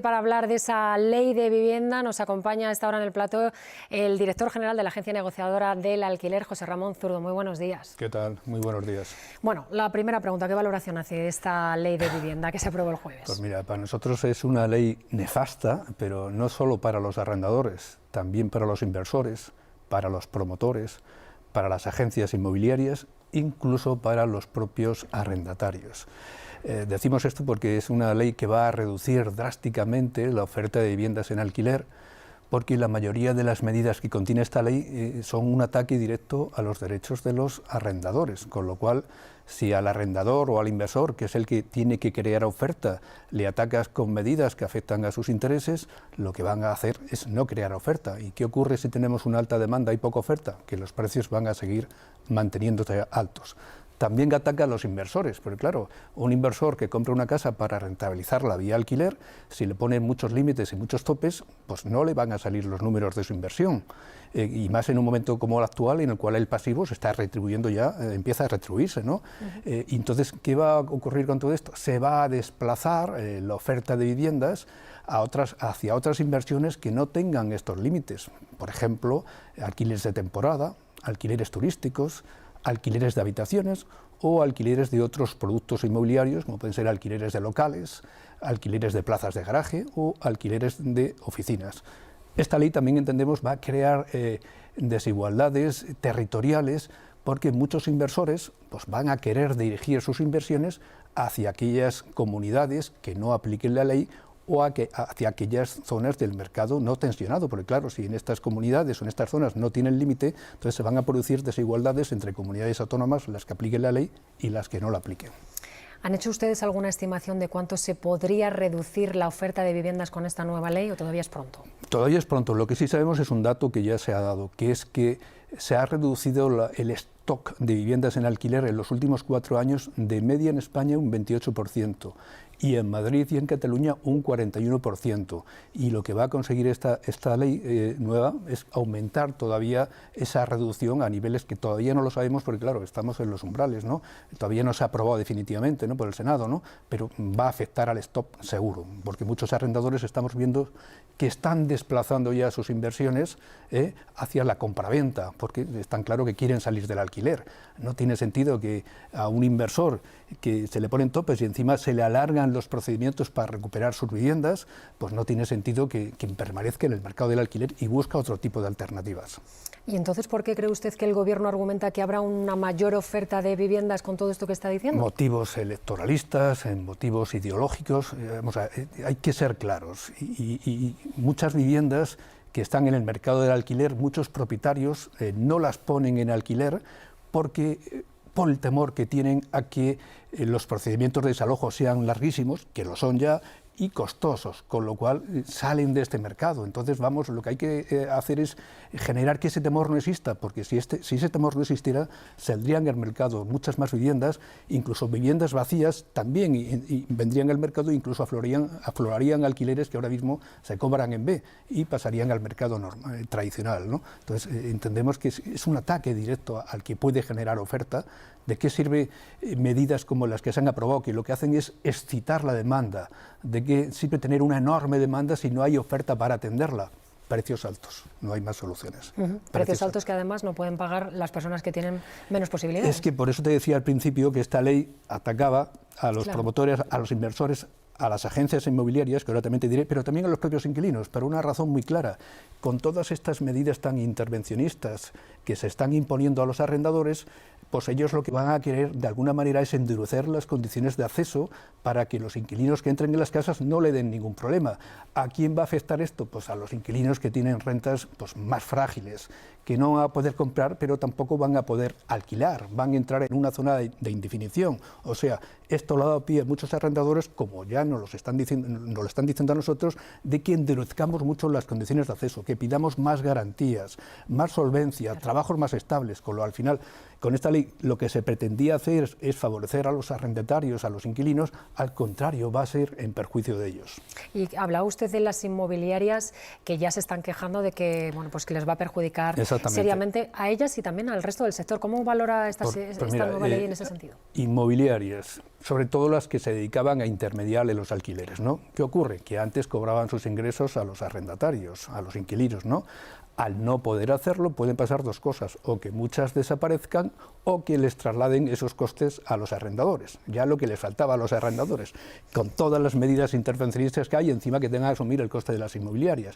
Para hablar de esa ley de vivienda nos acompaña a esta hora en el plató el director general de la Agencia Negociadora del Alquiler, José Ramón Zurdo. Muy buenos días. ¿Qué tal? Muy buenos días. Bueno, la primera pregunta, ¿qué valoración hace de esta ley de vivienda que se aprobó el jueves? Pues mira, para nosotros es una ley nefasta, pero no solo para los arrendadores, también para los inversores, para los promotores, para las agencias inmobiliarias, incluso para los propios arrendatarios. Decimos esto porque es una ley que va a reducir drásticamente la oferta de viviendas en alquiler, porque la mayoría de las medidas que contiene esta ley son un ataque directo a los derechos de los arrendadores, con lo cual si al arrendador o al inversor, que es el que tiene que crear oferta, le atacas con medidas que afectan a sus intereses, lo que van a hacer es no crear oferta. ¿Y qué ocurre si tenemos una alta demanda y poca oferta? Que los precios van a seguir manteniéndose altos. También ataca a los inversores, porque claro, un inversor que compra una casa para rentabilizarla vía alquiler, si le ponen muchos límites y muchos topes, pues no le van a salir los números de su inversión. Y más en un momento como el actual, en el cual el pasivo se está retribuyendo ya, empieza a retribuirse, ¿no? Y entonces, ¿qué va a ocurrir con todo esto? Se va a desplazar la oferta de viviendas hacia otras inversiones que no tengan estos límites. Por ejemplo, alquileres de temporada, alquileres turísticos, alquileres de habitaciones o alquileres de otros productos inmobiliarios, como pueden ser alquileres de locales, alquileres de plazas de garaje o alquileres de oficinas. Esta ley también entendemos va a crear desigualdades territoriales, porque muchos inversores pues, van a querer dirigir sus inversiones hacia aquellas comunidades que no apliquen la ley o hacia aquellas zonas del mercado no tensionado, porque claro, si en estas comunidades o en estas zonas no tienen límite, entonces se van a producir desigualdades entre comunidades autónomas, las que apliquen la ley y las que no la apliquen. ¿Han hecho ustedes alguna estimación de cuánto se podría reducir la oferta de viviendas con esta nueva ley o todavía es pronto? Todavía es pronto. Lo que sí sabemos es un dato que ya se ha dado, que es que se ha reducido el stock de viviendas en alquiler en los últimos 4 años de media en España un 28%. Y en Madrid y en Cataluña un 41%. Y lo que va a conseguir esta ley nueva es aumentar todavía esa reducción a niveles que todavía no lo sabemos, porque claro, estamos en los umbrales, ¿no? Todavía no se ha aprobado definitivamente, ¿no?, por el Senado, ¿no?, pero va a afectar al stock seguro, porque muchos arrendadores estamos viendo que están desplazando ya sus inversiones hacia la compraventa, porque están claro que quieren salir del alquiler. No tiene sentido que a un inversor que se le ponen topes y encima se le alargan los procedimientos para recuperar sus viviendas, pues no tiene sentido que permanezca en el mercado del alquiler y busca otro tipo de alternativas. ¿Y entonces por qué cree usted que el Gobierno argumenta que habrá una mayor oferta de viviendas con todo esto que está diciendo? Motivos electoralistas, motivos ideológicos, hay que ser claros. Y muchas viviendas que están en el mercado del alquiler, muchos propietarios no las ponen en alquiler porque por el temor que tienen a que los procedimientos de desalojo sean larguísimos, que lo son ya, y costosos, con lo cual salen de este mercado. Entonces, lo que hay que hacer es generar que ese temor no exista, porque si ese temor no existiera, saldrían al mercado muchas más viviendas, incluso viviendas vacías también y vendrían al mercado, incluso aflorarían alquileres que ahora mismo se cobran en B y pasarían al mercado tradicional, ¿no? Entonces, entendemos que es un ataque directo al que puede generar oferta. ¿De qué sirve medidas como las que se han aprobado, que lo que hacen es excitar la demanda? ¿De qué sirve tener una enorme demanda si no hay oferta para atenderla? Precios altos, no hay más soluciones. Precios altos que además no pueden pagar las personas que tienen menos posibilidades. Es que por eso te decía al principio que esta ley atacaba a los promotores, a los inversores, a las agencias inmobiliarias, que ahora también te diré, pero también a los propios inquilinos, por una razón muy clara. Con todas estas medidas tan intervencionistas que se están imponiendo a los arrendadores, pues ellos lo que van a querer de alguna manera es endurecer las condiciones de acceso para que los inquilinos que entren en las casas no le den ningún problema. ¿A quién va a afectar esto? Pues a los inquilinos que tienen rentas pues, más frágiles, que no van a poder comprar, pero tampoco van a poder alquilar, van a entrar en una zona de indefinición. O sea, esto lo ha dado pie a muchos arrendadores, como ya nos lo están diciendo a nosotros, de que endurezcamos mucho las condiciones de acceso, que pidamos más garantías, más solvencia, trabajos más estables, con lo al final, con esta ley lo que se pretendía hacer es favorecer a los arrendatarios, a los inquilinos, al contrario, va a ser en perjuicio de ellos. Y hablaba usted de las inmobiliarias que ya se están quejando de que, bueno, pues que les va a perjudicar seriamente a ellas y también al resto del sector. ¿Cómo valora esta nueva ley en ese sentido? Inmobiliarias, sobre todo las que se dedicaban a intermediar en los alquileres, ¿no? ¿Qué ocurre? Que antes cobraban sus ingresos a los arrendatarios, a los inquilinos, ¿no? Al no poder hacerlo pueden pasar dos cosas, o que muchas desaparezcan o que les trasladen esos costes a los arrendadores, ya lo que les faltaba a los arrendadores, con todas las medidas intervencionistas que hay, encima que tengan que asumir el coste de las inmobiliarias.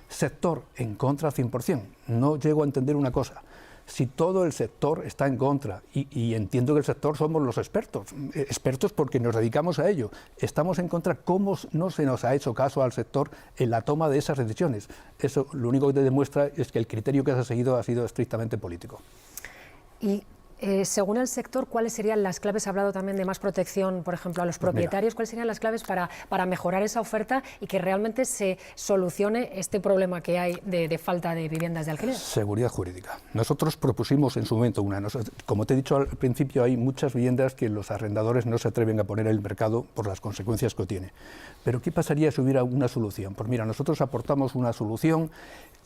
Sector en contra 100%, no llego a entender una cosa. Si todo el sector está en contra, y entiendo que el sector somos los expertos porque nos dedicamos a ello, estamos en contra, ¿cómo no se nos ha hecho caso al sector en la toma de esas decisiones? Eso lo único que te demuestra es que el criterio que se ha seguido ha sido estrictamente político. Y según el sector, ¿cuáles serían las claves? Ha hablado también de más protección, por ejemplo, a los propietarios. ¿Cuáles serían las claves para mejorar esa oferta y que realmente se solucione este problema que hay de falta de viviendas de alquiler? Seguridad jurídica. Nosotros propusimos en su momento como te he dicho al principio, hay muchas viviendas que los arrendadores no se atreven a poner en el mercado por las consecuencias que tiene. Pero ¿qué pasaría si hubiera una solución? Pues mira, nosotros aportamos una solución,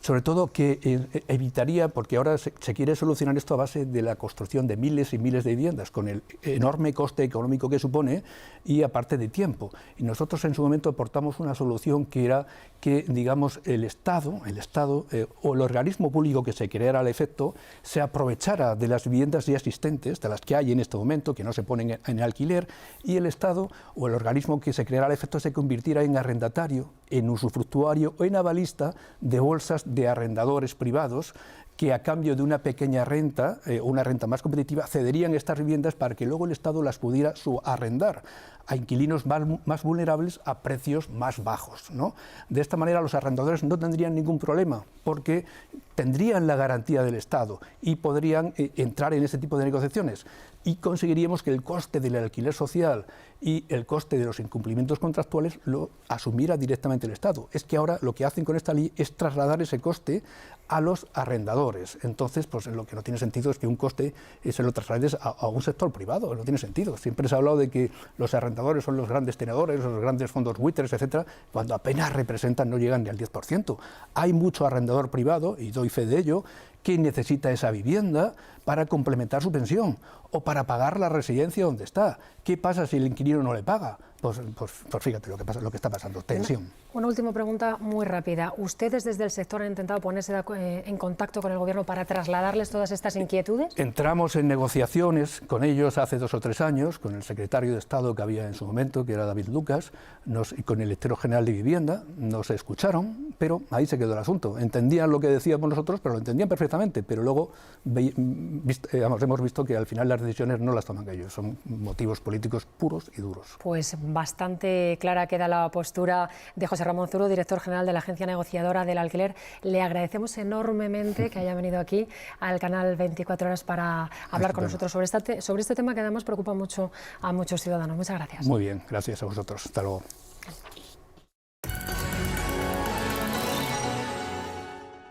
sobre todo que evitaría, porque ahora se quiere solucionar esto a base de la construcción de miles y miles de viviendas, con el enorme coste económico que supone y aparte de tiempo. Y nosotros en su momento aportamos una solución que era que, digamos, el Estado o el organismo público que se creara al efecto se aprovechara de las viviendas ya existentes, de las que hay en este momento, que no se ponen en alquiler, y el Estado o el organismo que se creara al efecto se convirtiera en arrendatario, en usufructuario o en avalista de bolsas de arrendadores privados que a cambio de una pequeña renta, una renta más competitiva, cederían estas viviendas para que luego el Estado las pudiera subarrendar a inquilinos más vulnerables a precios más bajos, ¿no? De esta manera los arrendadores no tendrían ningún problema porque tendrían la garantía del Estado y podrían entrar en ese tipo de negociaciones y conseguiríamos que el coste del alquiler social y el coste de los incumplimientos contractuales lo asumiera directamente el Estado. Es que ahora lo que hacen con esta ley es trasladar ese coste a los arrendadores. Entonces, pues lo que no tiene sentido es que un coste se lo traslades a un sector privado, no tiene sentido. Siempre se ha hablado de que los arrendadores son los grandes tenedores, los grandes fondos buitres, etcétera, cuando apenas representan, no llegan ni al 10%. Hay mucho arrendador privado, y doy fe de ello, que necesita esa vivienda para complementar su pensión o para pagar la residencia donde está. ¿Qué pasa si el inquilino no le paga? Pues fíjate lo que está pasando, tensión. Una última pregunta muy rápida. ¿Ustedes desde el sector han intentado ponerse en contacto con el Gobierno para trasladarles todas estas inquietudes? Entramos en negociaciones con ellos hace 2 o 3 años, con el secretario de Estado que había en su momento, que era David Lucas, y con el director general de Vivienda. Nos escucharon, pero ahí se quedó el asunto. Entendían lo que decíamos nosotros, pero lo entendían perfectamente, pero luego hemos visto que al final las decisiones no las toman ellos, son motivos políticos puros y duros. Pues bastante clara queda la postura de José Ramón Zurdo, director general de la Agencia Negociadora del Alquiler. Le agradecemos enormemente que haya venido aquí al canal 24 Horas para hablar con nosotros sobre este tema que además preocupa mucho a muchos ciudadanos. Muchas gracias. Muy bien, gracias a vosotros. Hasta luego.